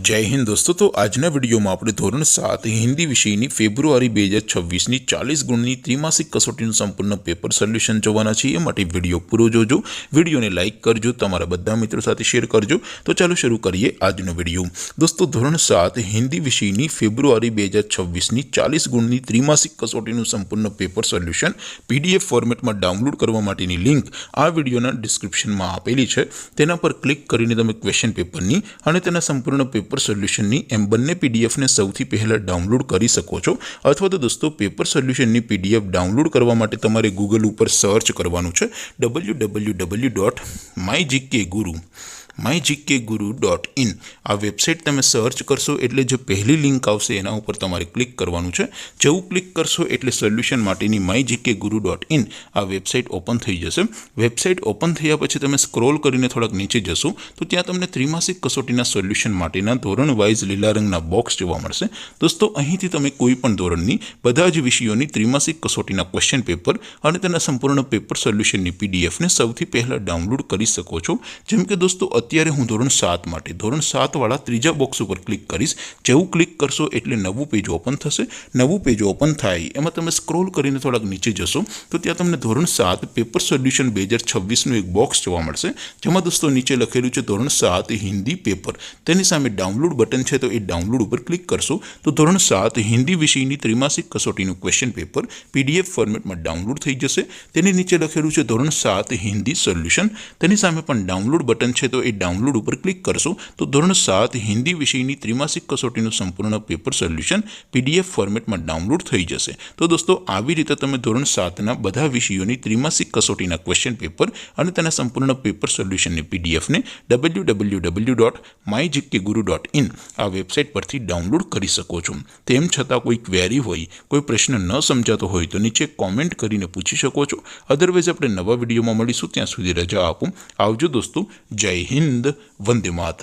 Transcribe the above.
जय हिंद दोस्तों। तो आजना वीडियो में આપણે ધોરણ 7 હિન્દી વિષયની ફેબ્રુઆરી 2026ની 40 ગુણની ત્રિમાસિક કસોટીનું સંપૂર્ણ પેપર સોલ્યુશન જોવાના છીએ। માટે વિડિયો પૂરો જોજો, વિડિયોને લાઈક કરજો, તમારા બધા મિત્રો સાથે શેર કરજો। તો ચાલો શરૂ કરીએ આજનો વિડિયો। દોસ્તો ધોરણ 7 હિન્દી વિષયની ફેબ્રુઆરી 2026ની 40 ગુણની ત્રિમાસિક કસોટીનું સંપૂર્ણ પેપર સોલ્યુશન પીડીએફ ફોર્મેટમાં ડાઉનલોડ કરવા માટેની લિંક આ વિડિયોના ડિસ્ક્રિપ્શનમાં આપેલી છે। તેના પર ક્લિક કરીને તમે ક્વેશ્ચન પેપરની અને તેના સંપૂર્ણ પેપર સોલ્યુશનની એમ બંને પીડીએફને સૌથી પહેલા ડાઉનલોડ કરી શકો છો। અથવા તો દોસ્તો પેપર સોલ્યુશનની પીડીએફ ડાઉનલોડ કરવા માટે તમારે ગૂગલ ઉપર સર્ચ કરવાનું છે www.mygkguru.in। આ વેબસાઇટ તમે સર્ચ કરશો એટલે જે પહેલી લિંક આવશે એના ઉપર તમારે ક્લિક કરવાનું છે। જેવું ક્લિક કરશો એટલે સોલ્યુશન માટેની mygkguru.in આ વેબસાઇટ ઓપન થઈ જશે। વેબસાઇટ ઓપન થયા પછી તમે સ્ક્રોલ કરીને થોડાક નીચે જશો તો ત્યાં તમને ત્રિમાસિક કસોટીના સોલ્યુશન માટેના ધોરણ વાઇઝ લીલા રંગના બોક્સ જોવા મળશે। દોસ્તો અહીંથી તમે કોઈ પણ ધોરણની બધા જ વિષયોની ત્રિમાસિક કસોટીના ક્વેશ્ચન પેપર અને તેના સંપૂર્ણ પેપર સોલ્યુશનની પીડીએફને સૌથી પહેલા ડાઉનલોડ કરી શકો છો। જેમ કે દોસ્તો અત્યારે હું ધોરણ 7 માટે ધોરણ 7 વાળા ત્રીજા બોક્સ ઉપર ક્લિક કરીશ। જેવું ક્લિક કરશો એટલે નવું પેજ ઓપન થશે। નવું પેજ ઓપન થાય એમાં તમે સ્ક્રોલ કરીને થોડાક નીચે જશો તો ત્યાં તમને ધોરણ 7 પેપર સોલ્યુશન 2026નું એક બોક્સ જોવા મળશે। જેમાં દોસ્તો નીચે લખેલું છે ધોરણ 7 હિન્દી પેપર। તેની સામે ડાઉનલોડ બટન છે તો એ ડાઉનલોડ ઉપર ક્લિક કરશો તો ધોરણ 7 હિન્દી વિષયની ત્રિમાસિક કસોટીનું ક્વેશ્ચન પેપર પીડીએફ ફોર્મેટમાં ડાઉનલોડ થઈ જશે। તેની નીચે લખેલું છે ધોરણ 7 હિન્દી સોલ્યુશન। તેની સામે પણ ડાઉનલોડ બટન છે તો એ ડાઉનલોડ ઉપર ક્લિક કરશો તો ધોરણ 7 હિન્દી વિષયની ત્રિમાસિક કસોટીનું સંપૂર્ણ પેપર સોલ્યુશન પીડીએફ ફોર્મેટમાં ડાઉનલોડ થઈ જશે। તો દોસ્તો આવી રીતે તમે ધોરણ 7ના બધા વિષયોની ત્રિમાસિક કસોટીના ક્વેશ્ચન પેપર અને તેના સંપૂર્ણ પેપર સોલ્યુશનની પીડીએફને www.mygkguru.in આ વેબસાઇટ પરથી ડાઉનલોડ કરી શકો છો। તેમ છતાં કોઈ ક્વેરી હોય, કોઈ પ્રશ્ન ન સમજાતો હોય તો નીચે કોમેન્ટ કરીને પૂછી શકો છો। અધરવાઇઝ આપણે નવા વિડીયોમાં મળીશું, ત્યાં સુધી રજા આપો। આવજો દોસ્તો। જય હિન્દ, વંદે માતરમ।